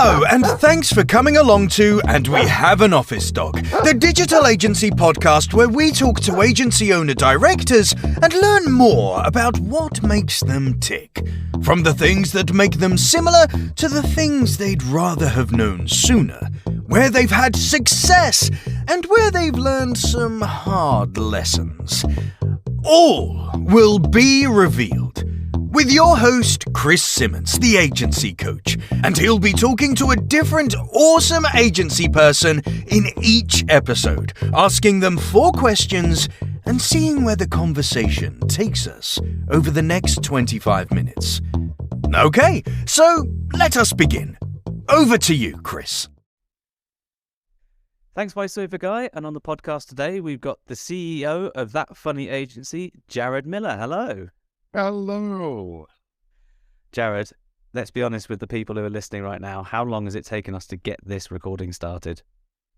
Hello, and thanks for coming along to And We Have an Office Dog, the digital agency podcast where we talk to agency owner-directors and learn more about what makes them tick. From the things that make them similar to the things they'd rather have known sooner, where they've had success and where they've learned some hard lessons. All will be revealed with your host, Chris Simmons, the agency coach, and he'll be talking to a different awesome agency person in each episode, asking them 4 questions and seeing where the conversation takes us over the next 25 minutes. Okay, so let us begin. Over to you, Chris. Thanks, voiceover guy. And on the podcast today, we've got the CEO of That Funny Agency, Jared Miller. Hello. Hello. Jared, let's be honest with the people who are listening right now. How long has it taken us to get this recording started?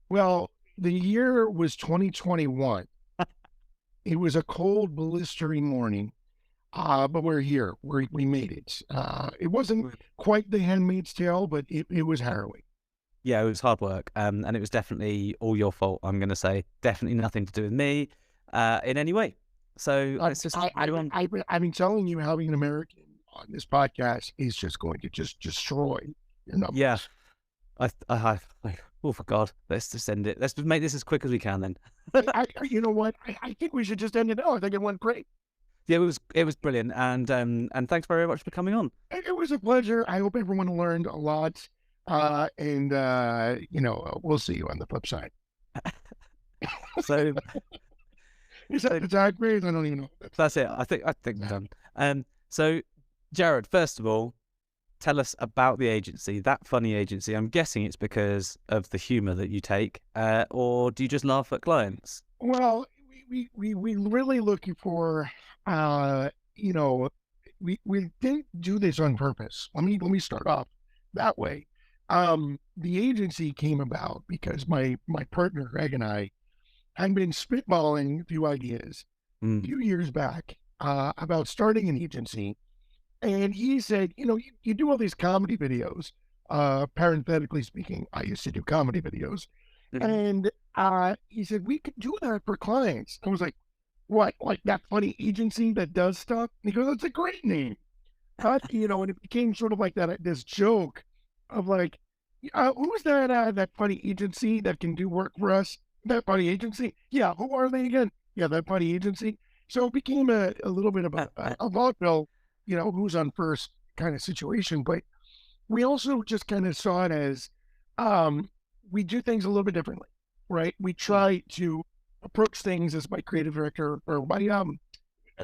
Well, the year was 2021. It was a cold, blistering morning, but we're here. We made it. It wasn't quite The Handmaid's Tale, but it was harrowing. Yeah, it was hard work, and it was definitely all your fault, I'm going to say. Definitely nothing to do with me in any way. So let's just... I've been telling you, having an American on this podcast is just going to just destroy your numbers. Yeah. Oh, for God. Let's just end it. Let's just make this as quick as we can then. You know what? I think we should just end it. Oh, I think it went great. Yeah, it was brilliant, and thanks very much for coming on. It was a pleasure. I hope everyone learned a lot, and we'll see you on the flip side. So... Is that great? I don't even know. That's it. I think we're done. So, Jared, first of all, tell us about the agency, That Funny Agency. I'm guessing it's because of the humour that you take, or do you just laugh at clients? Well, we really looking for, we didn't do this on purpose. Let me start off that way. The agency came about because my partner Greg and I had been spitballing a few ideas a few years back about starting an agency. And he said, you do all these comedy videos. Parenthetically speaking, I used to do comedy videos. Mm-hmm. And he said, we could do that for clients. I was like, what? Like That Funny Agency that does stuff? And he goes, that's a great name. And it became sort of like this joke of like, who's that funny agency that can do work for us? That Funny Agency? Yeah, who are they again? Yeah, That Funny Agency. So it became a little bit of a vaudeville, who's on first kind of situation. But we also just kind of saw it as we do things a little bit differently, right? We try to approach things as my creative director, or my,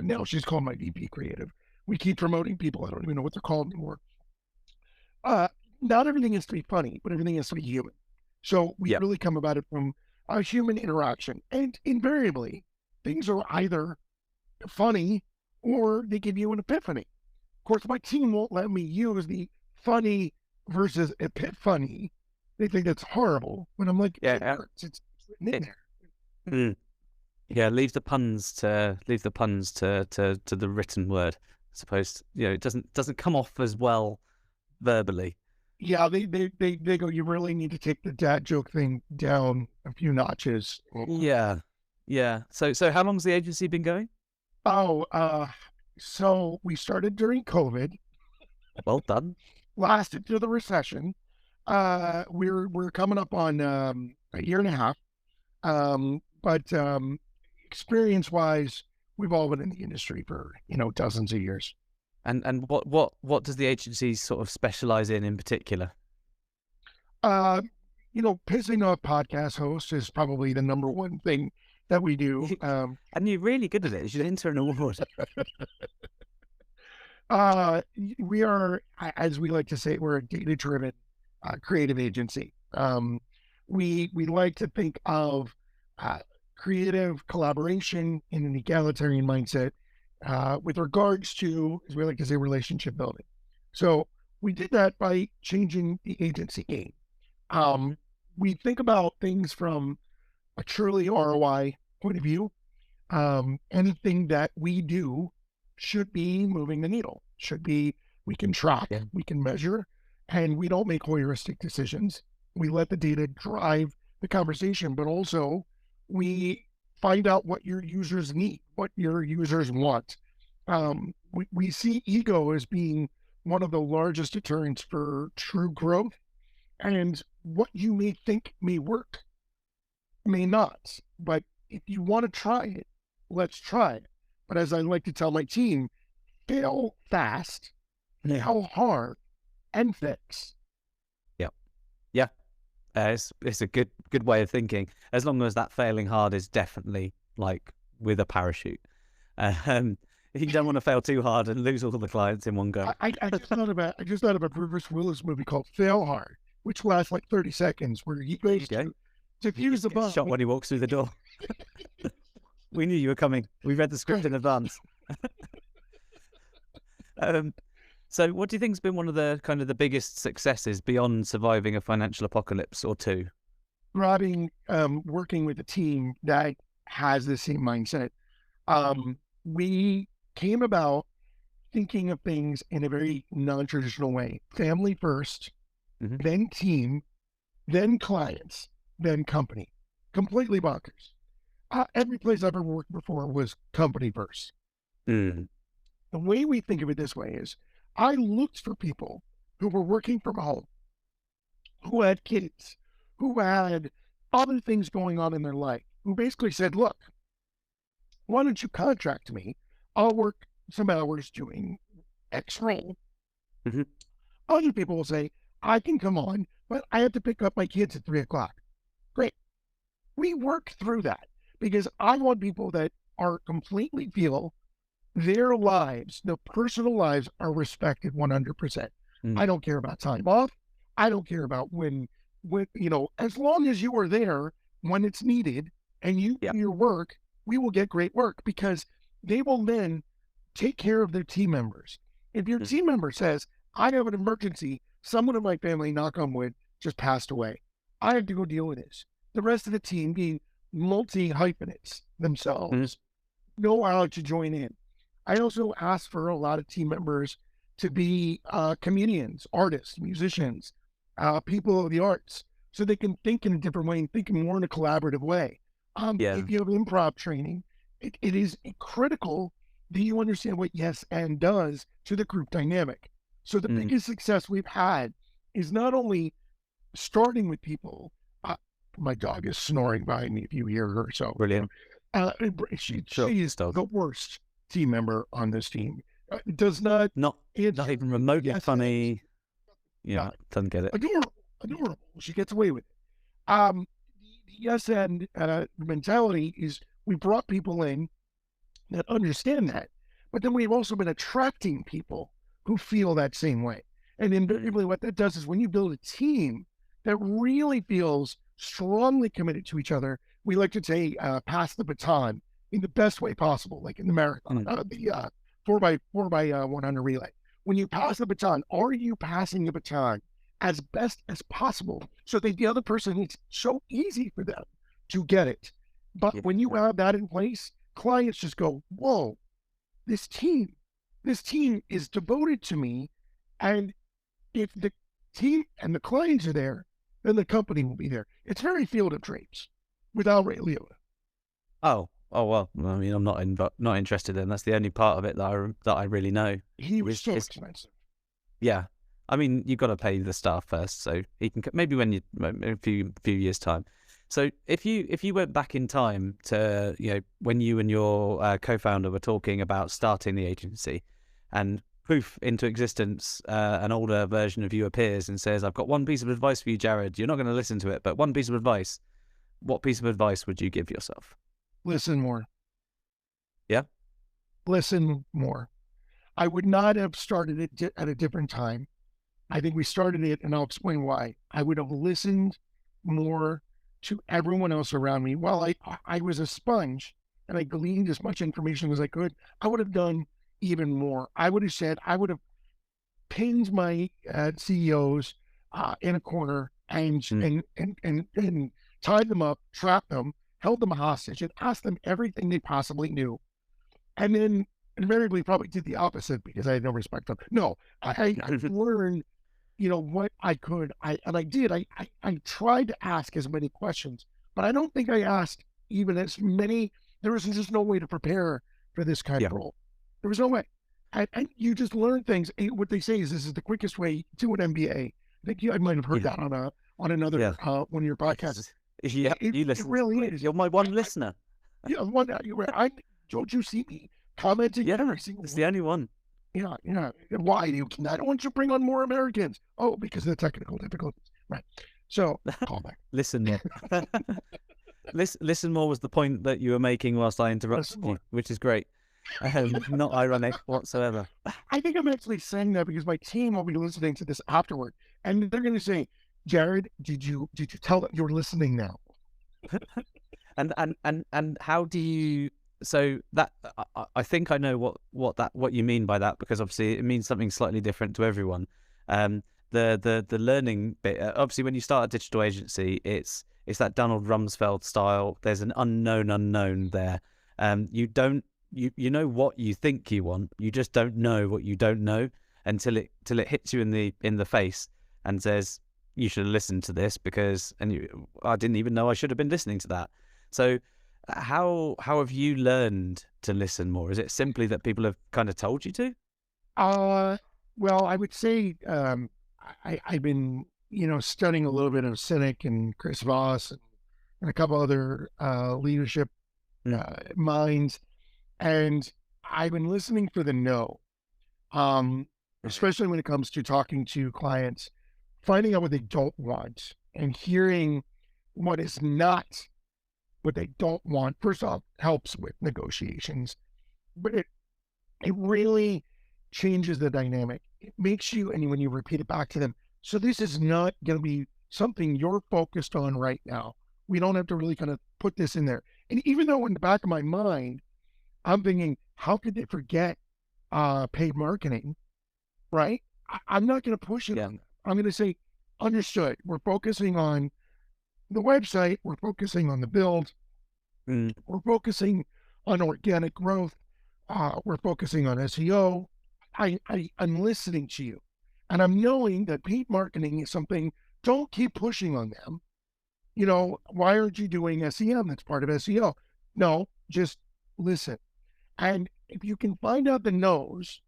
now she's called my VP creative. We keep promoting people. I don't even know what they're called anymore. Not everything has to be funny, but everything has to be human. So we really come about it from a human interaction. And invariably, things are either funny or they give you an epiphany. Of course, my team won't let me use the funny versus epiphany. They think that's horrible. When I'm like, it's written in there. Yeah, leave the puns to the written word. I suppose it doesn't come off as well verbally. Yeah, they go, you really need to take the dad joke thing down a few notches. Yeah. So how long's the agency been going? So we started during COVID. Well done. Lasted through the recession. We're coming up on a year and a half. But experience-wise, we've all been in the industry for dozens of years. And what does the agency sort of specialize in particular? Pissing off podcast hosts is probably the number one thing that we do. And you're really good at it. You should enter an award. We are, as we like to say, we're a data-driven creative agency. We like to think of creative collaboration in an egalitarian mindset. With regards to, as we like to say, relationship building. So we did that by changing the agency game. We think about things from a truly ROI point of view. Anything that we do should be moving the needle, should be, we can track, we can measure, and we don't make heuristic decisions. We let the data drive the conversation, but also we find out what your users need, what your users want. We see ego as being one of the largest deterrents for true growth, and what you may think may work may not. But if you want to try it, let's try it. But as I like to tell my team, fail fast, fail hard, and fix. Yeah. It's a good way of thinking, as long as that failing hard is definitely like with a parachute. You don't want to fail too hard and lose all the clients in one go. I just thought of a Bruce Willis movie called Fail Hard, which lasts like 30 seconds, where he goes to defuse the bomb. Shot when he walks through the door. We knew you were coming. We read the script in advance. So what do you think's been one of the kind of the biggest successes beyond surviving a financial apocalypse or two? Working with a team that has the same mindset. We came about thinking of things in a very non-traditional way. Family first, then team, then clients, then company. Completely bonkers. Every place I've ever worked before was company first. The way we think of it this way is, I looked for people who were working from home, who had kids, who had other things going on in their life, who basically said, look, why don't you contract me? I'll work some hours doing X role. Other people will say, I can come on, but I have to pick up my kids at 3:00. Great. We work through that because I want people that are completely feel their lives, their personal lives are respected 100%. I don't care about time off. I don't care about when, as long as you are there when it's needed and you do your work, we will get great work because they will then take care of their team members. If your team member says, I have an emergency, someone in my family, knock on wood, just passed away, I have to go deal with this. The rest of the team, being multi-hyphenates themselves, know how to join in. I also ask for a lot of team members to be comedians, artists, musicians, people of the arts, so they can think in a different way and think more in a collaborative way. If you have improv training, it is critical that you understand what yes and does to the group dynamic. So the biggest success we've had is not only starting with people. My dog is snoring behind me if you hear her. So brilliant. She is the worst team member on this team. Does not even remotely funny. Yeah, doesn't get it. Adorable. She gets away with it. The yes and mentality is we brought people in that understand that, but then we've also been attracting people who feel that same way. And invariably, what that does is when you build a team that really feels strongly committed to each other, we like to say pass the baton in the best way possible, like in the marathon, the 4x100 relay. When you pass the baton, are you passing the baton as best as possible so that the other person, it's so easy for them to get it? But when you have that in place, clients just go, whoa, this team is devoted to me. And if the team and the clients are there, then the company will be there. It's very Field of Dreams without Ray Liotta. Oh well. I mean, I'm not interested in. That's the only part of it that I really know. He was so expensive. Yeah, I mean, you've got to pay the staff first, so he can maybe when you a few years time. So if you went back in time to when you and your co-founder were talking about starting the agency, and poof into existence, an older version of you appears and says, "I've got one piece of advice for you, Jared. You're not going to listen to it, but one piece of advice." What piece of advice would you give yourself? Listen more. Yeah? Listen more. I would not have started it at a different time. I think we started it, and I'll explain why. I would have listened more to everyone else around me. While I was a sponge and I gleaned as much information as I could, I would have done even more. I would have pinned my CEOs in a corner and tied them up, trapped them, held them hostage, and asked them everything they possibly knew. And then invariably probably did the opposite because I had no respect for them. No, I learned what I could. I did. I tried to ask as many questions, but I don't think I asked even as many. There was just no way to prepare for this kind Yeah. of role. There was no way. And you just learn things. What they say is this is the quickest way to an MBA. I think I might have heard Yeah. that on another Yeah. one of your podcasts. Yeah, you It listen. really is. You're my one listener. Yeah, one. Don't you see me commenting Yeah, every single it's one? the only one. Yeah. Why do you? I don't want you to bring on more Americans. Oh, because of the technical difficulties. Right. So call back. Listen more. Listen more was the point that you were making whilst I interrupted Listen you, more. which is great. Not ironic whatsoever. I think I'm actually saying that because my team will be listening to this afterward, and they're going to say, "Jared, did you tell them you're listening now?" And how do you? So that I think I know what you mean by that, because obviously it means something slightly different to everyone. The learning bit, obviously when you start a digital agency, it's that Donald Rumsfeld style. There's an unknown there. You know what you think you want, you just don't know what you don't know until it hits you in the face and says you should have listened to this, because I didn't even know I should have been listening to that. So how have you learned to listen more? Is it simply that people have kind of told you to? Well, I would say I've been studying a little bit of Cynic and Chris Voss and a couple other leadership minds, and I've been listening for the no, especially when it comes to talking to clients, finding out what they don't want and hearing what is not what they don't want. First off, helps with negotiations, but it really changes the dynamic. It makes you, and when you repeat it back to them, so this is not going to be something you're focused on right now. We don't have to really kind of put this in there. And even though in the back of my mind, I'm thinking, how could they forget paid marketing, right? I'm not going to push it on them. I'm going to say, understood. We're focusing on the website. We're focusing on the build. We're focusing on organic growth. We're focusing on SEO. I'm listening to you. And I'm knowing that paid marketing is something, don't keep pushing on them. Why aren't you doing SEM? That's part of SEO. No, just listen. And if you can find out the no's,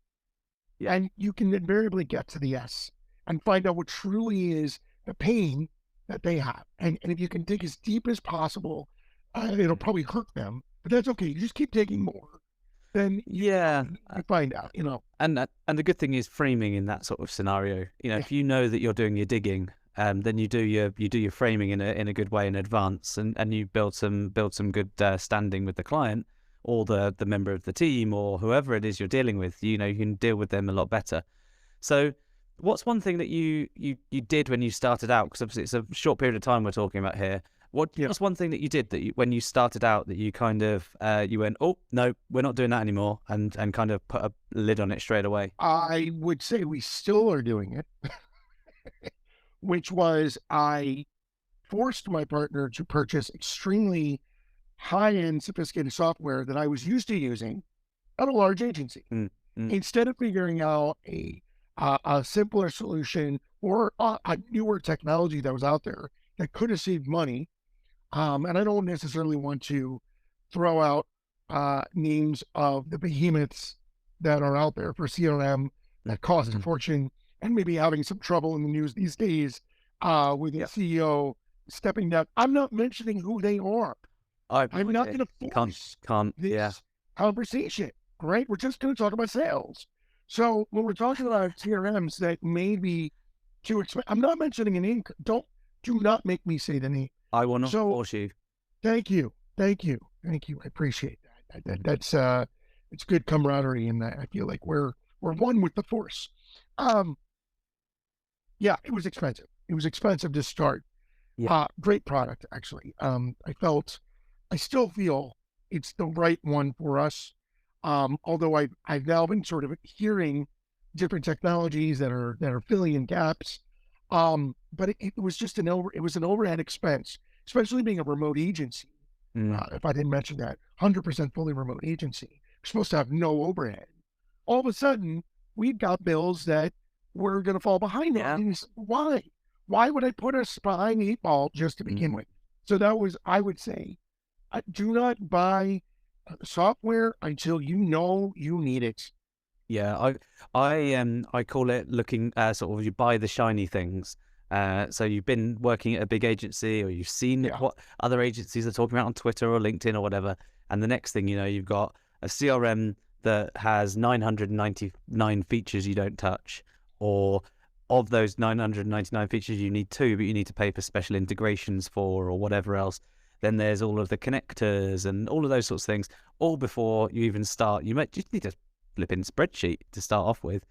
and you can invariably get to the yes and find out what truly is the pain that they have. And if you can dig as deep as possible, it'll probably hurt them, but that's okay. You just keep digging more. Then you find out, And the good thing is framing in that sort of scenario. If you know that you're doing your digging, then you do your framing in a good way in advance, and you build some good standing with the client or the member of the team or whoever it is you're dealing with. You can deal with them a lot better. So what's one thing that you did when you started out? Because obviously it's a short period of time we're talking about here. What's one thing that you did when you started out that you kind of you went, oh no, we're not doing that anymore, and kind of put a lid on it straight away? I would say we still are doing it, which was I forced my partner to purchase extremely high-end, sophisticated software that I was used to using at a large agency. Instead of figuring out a simpler solution or a newer technology that was out there that could have saved money. And I don't necessarily want to throw out names of the behemoths that are out there for CRM that cost a fortune and maybe having some trouble in the news these days with the CEO stepping down. I'm not mentioning who they are. I'm not going to force this conversation, right? We're just going to talk about sales. So when we're talking about CRMs that may be too expensive, I'm not mentioning an income. Do not make me say the name. I will not force you. Thank you. I appreciate that. That's it's good camaraderie in that. I feel like we're one with the force. Yeah, it was expensive. It was expensive to start. Great product, actually. I still feel it's the right one for us. Although I've now been sort of hearing different technologies that are filling in gaps. But it was just an overhead expense, especially being a remote agency. If I didn't mention that, 100% fully remote agency, we're supposed to have no overhead. All of a sudden, we've got bills that we're going to fall behind now. Yeah. And it's, why? Why would I put us behind the 8 ball just to begin with? So that was, I would say, do not buy software until you know you need it. Yeah, I call it looking sort of you buy the shiny things. So you've been working at a big agency, or you've seen what other agencies are talking about on Twitter or LinkedIn or whatever, and the next thing you know, you've got a CRM that has 999 features you don't touch, or of those 999 features you need 2, but you need to pay for special integrations for, or whatever else. Then there's all of the connectors and all of those sorts of things. All before you even start, you might just need a flipping spreadsheet to start off with.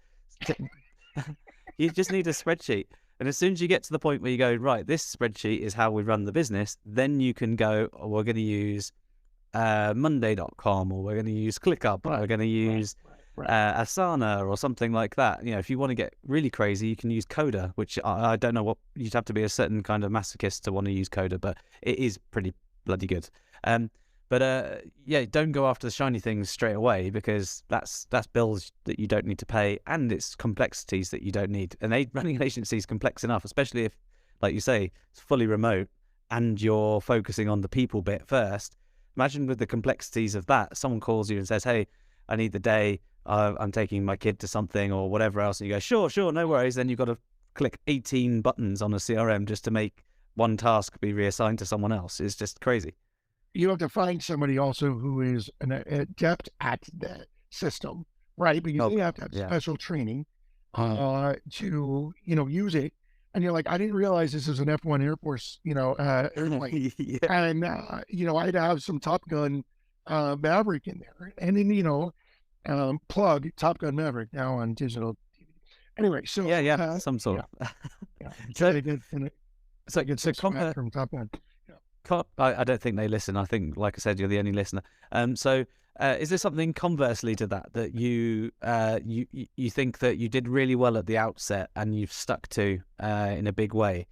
You just need a spreadsheet. And as soon as you get to the point where you go, right, this spreadsheet is how we run the business, then you can go, oh, we're going to use Monday.com, or we're going to use ClickUp, or we're going to use Asana or something like that. You know, if you want to get really crazy, you can use Coda, which I don't know what, you'd have to be a certain kind of masochist to want to use Coda, but it is pretty bloody good. But yeah, don't go after the shiny things straight away, because that's bills that you don't need to pay, and it's complexities that you don't need. And running an agency is complex enough, especially if, like you say, it's fully remote and you're focusing on the people bit first. Imagine with the complexities of that, someone calls you and says, hey, I need the day, I'm taking my kid to something or whatever else. And you go, sure, no worries. Then you've got to click 18 buttons on a CRM just to make one task be reassigned to someone else. It's just crazy. You have to find somebody also who is an adept at the system, right? Because they have to have special training to, use it. And you're like, I didn't realize this is an F1 Air Force, airplane. And, I'd have some Top Gun Maverick in there. And then, plug Top Gun Maverick now on digital TV. Anyway, so... some sort of... So I get 6 from Top Gun. I don't think they listen. I think, like I said, you're the only listener. So is there something conversely to that you you think that you did really well at the outset and you've stuck to in a big way?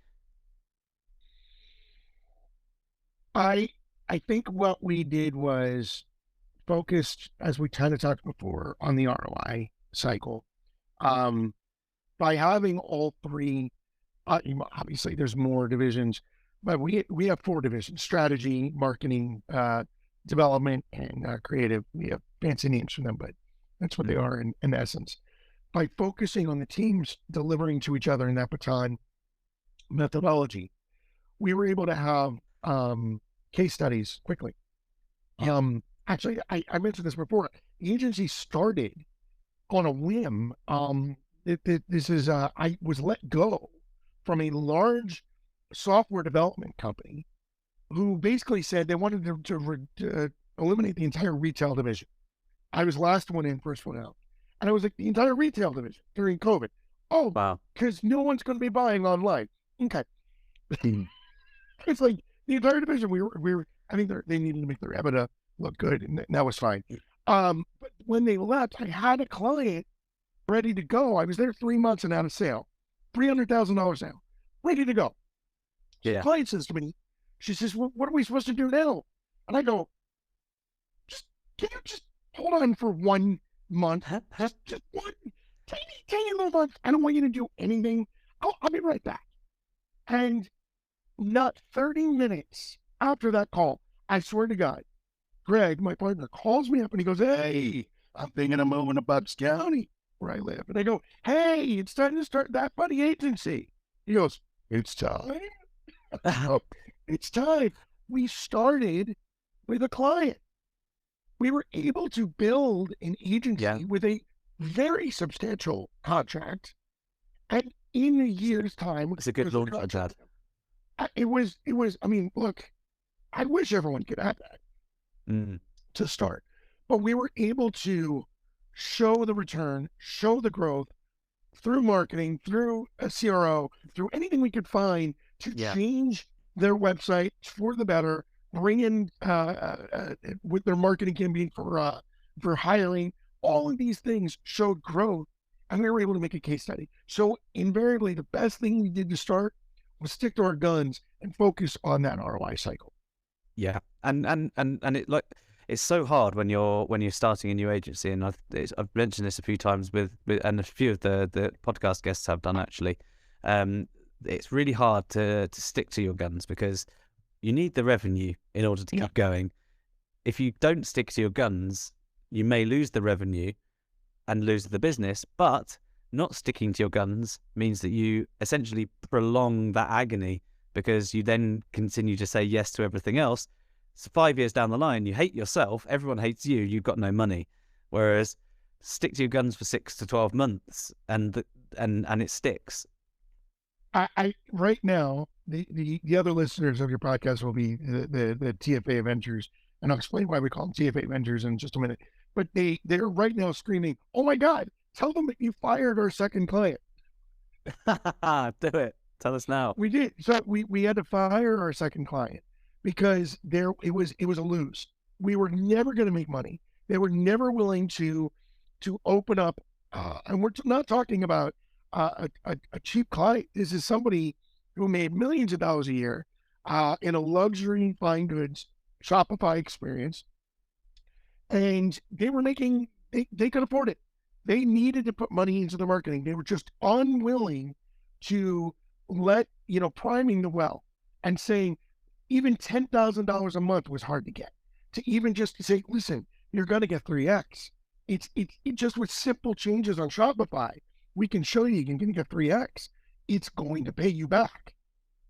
I think what we did was focused, as we kind of talked before, on the ROI cycle. By having all 3, obviously there's more divisions, but we have 4 divisions: strategy, marketing, development, and creative. We have fancy names for them, but that's what they are in essence. By focusing on the teams delivering to each other in that baton methodology, we were able to have case studies quickly. Actually, I mentioned this before. The agency started on a whim. This is I was let go from a large software development company who basically said they wanted to eliminate the entire retail division. I was last one in, first one out. And I was like, the entire retail division during COVID. Oh, wow. Because no one's going to be buying online. Okay. It's like the entire division. We were I think they needed to make their EBITDA look good, and that was fine. But when they left, I had a client ready to go. I was there 3 months and out of sale. $300,000 now. Ready to go. The client says to me, she says, well, what are we supposed to do now? And I go, can you just hold on for 1 month? Just one tiny little month. I don't want you to do anything. I'll be right back. And not 30 minutes after that call, I swear to God, Greg, my partner, calls me up and he goes, hey, I'm thinking of moving to Bucks County where I live. And I go, hey, it's time to start That Buddy Agency. He goes, it's time. It's time. We started with a client. We were able to build an agency with a very substantial contract. And in a year's time, it's a good launch contract. It was, I mean, look, I wish everyone could have that to start, but we were able to show the return, show the growth through marketing, through a CRO, through anything we could find to change their website for the better, bring in with their marketing campaign for hiring. All of these things showed growth, and we were able to make a case study. So invariably, the best thing we did to start was stick to our guns and focus on that ROI cycle. Yeah, and it it's so hard when you're starting a new agency, and I've mentioned this a few times with and a few of the podcast guests have done actually. It's really hard to stick to your guns because you need the revenue in order to keep going. If you don't stick to your guns, you may lose the revenue and lose the business, but not sticking to your guns means that you essentially prolong that agony because you then continue to say yes to everything else. So 5 years down the line, you hate yourself, everyone hates you, you've got no money. Whereas stick to your guns for 6 to 12 months and it sticks. I right now, the other listeners of your podcast will be the TFA Avengers, and I'll explain why we call them TFA Avengers in just a minute. But they're right now screaming, "Oh my God, tell them that you fired our second client." Do it. Tell us now. We did. So we had to fire our second client because it was a lose. We were never going to make money. They were never willing to open up, and we're not talking about a cheap client. This is somebody who made millions of dollars a year in a luxury fine goods Shopify experience, and they were making. They could afford it. They needed to put money into the marketing. They were just unwilling to priming the well and saying even $10,000 a month was hard to get. To even just say, listen, you're going to get 3x. It just with simple changes on Shopify, we can show you can get 3x. It's going to pay you back.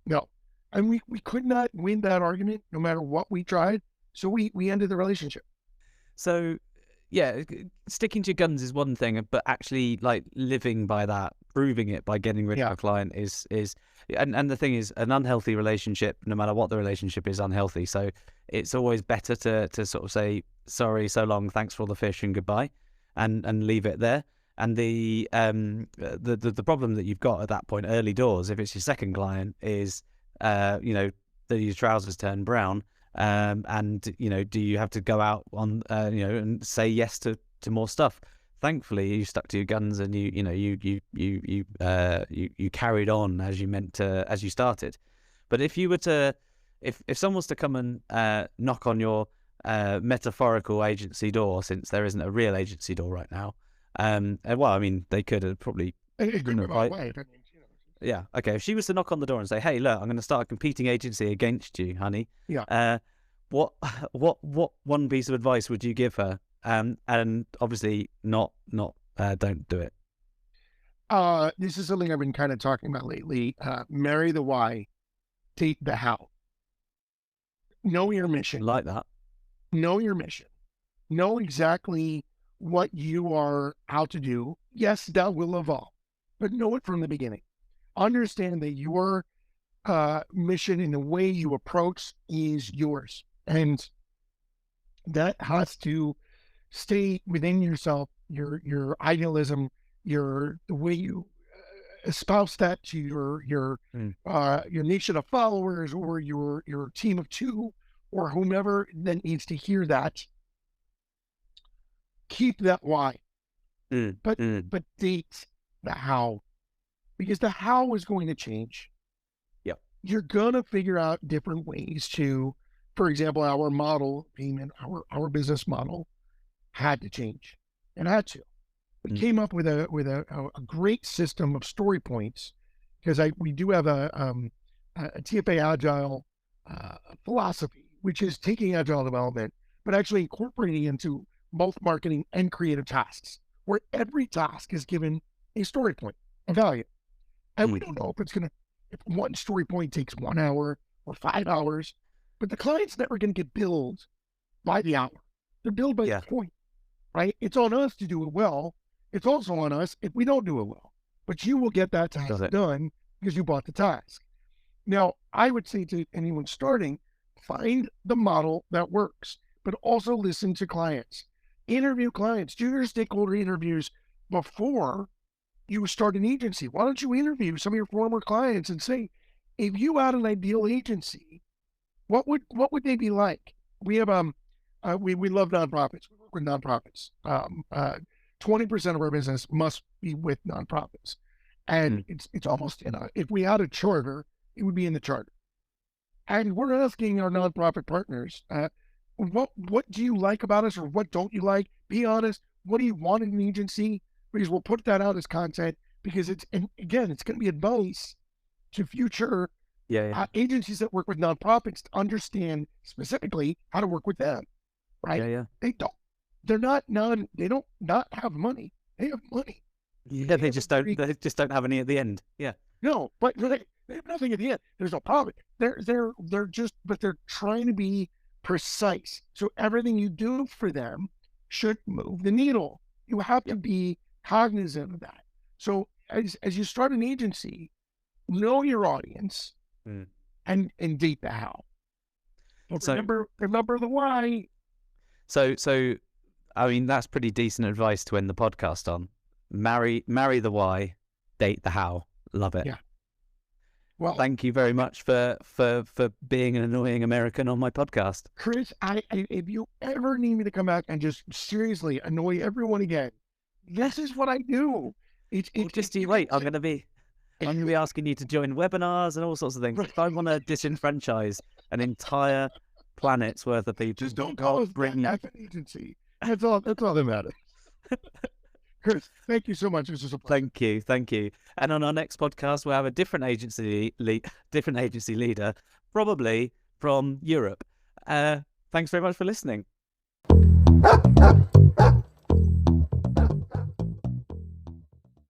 No. And we could not win that argument no matter what we tried. So we ended the relationship. So yeah, sticking to your guns is one thing, but actually like living by that, proving it by getting rid of a client is and the thing is, an unhealthy relationship, no matter what the relationship, is unhealthy. So it's always better to sort of say sorry, so long, thanks for all the fish and goodbye, and leave it there. And the problem that you've got at that point, early doors, if it's your second client, is your trousers turn brown. And do you have to go out on and say yes to more stuff? Thankfully, you stuck to your guns and you carried on as you meant to, as you started. But if you were to, if someone was to come and knock on your metaphorical agency door, since there isn't a real agency door right now, well, I mean, they could have probably. Yeah. Okay. If she was to knock on the door and say, "Hey, look, I'm going to start a competing agency against you, honey." Yeah. What one piece of advice would you give her? And obviously not don't do it. This is something I've been kind of talking about lately. Marry the why, date the how. Know your mission. Like that. Know your mission. Know exactly what you are out to do. Yes, that will evolve, but know it from the beginning. Understand that your mission and the way you approach is yours, and that has to stay within yourself. Your idealism, the way you espouse that to your nation of followers, or your team of two, or whomever that needs to hear that. Keep that why, but date the how. Because the how is going to change. Yep. You're going to figure out different ways to, for example, our model payment, our business model had to change. It had to. We came up with a great system of story points, because we do have a TFA Agile philosophy, which is taking Agile development, but actually incorporating into both marketing and creative tasks, where every task is given a story point, a value. And we don't know if one story point takes 1 hour or 5 hours, but the client's never going to get billed by the hour. They're billed by the point, right? It's on us to do it well. It's also on us if we don't do it well. But you will get that task done because you bought the task. Now, I would say to anyone starting, find the model that works, but also listen to clients. Interview clients. Do your stakeholder interviews before you start an agency. Why don't you interview some of your former clients and say, if you had an ideal agency, what would they be like? We have we love nonprofits. We work with nonprofits. 20% of our business must be with nonprofits, and it's almost if we had a charter, it would be in the charter. And we're asking our nonprofit partners, what do you like about us, or what don't you like? Be honest. What do you want in an agency? Because we'll put that out as content, because and again, it's going to be advice to future agencies that work with nonprofits to understand specifically how to work with them. Right? Yeah. They don't not have money. They have money. Yeah, they just don't have any at the end. Yeah. No, but they have nothing at the end. There's no profit. They're trying to be precise. So everything you do for them should move the needle. You have to be cognizant of that. So as you start an agency, know your audience and date the how. So, remember the why. So I mean, that's pretty decent advice to end the podcast on. Marry the why, date the how. Love it. Yeah. Well, thank you very much for being an annoying American on my podcast, Chris. If you ever need me to come back and just seriously annoy everyone again, this is what I do. Wait. I'm gonna be asking you to join webinars and all sorts of things. If I want to disenfranchise an entire planet's worth of people, just don't call us an agency. That's all that matters. Chris, thank you so much. This was a pleasure. Thank you. And on our next podcast, we'll have a different agency leader, probably from Europe. Thanks very much for listening.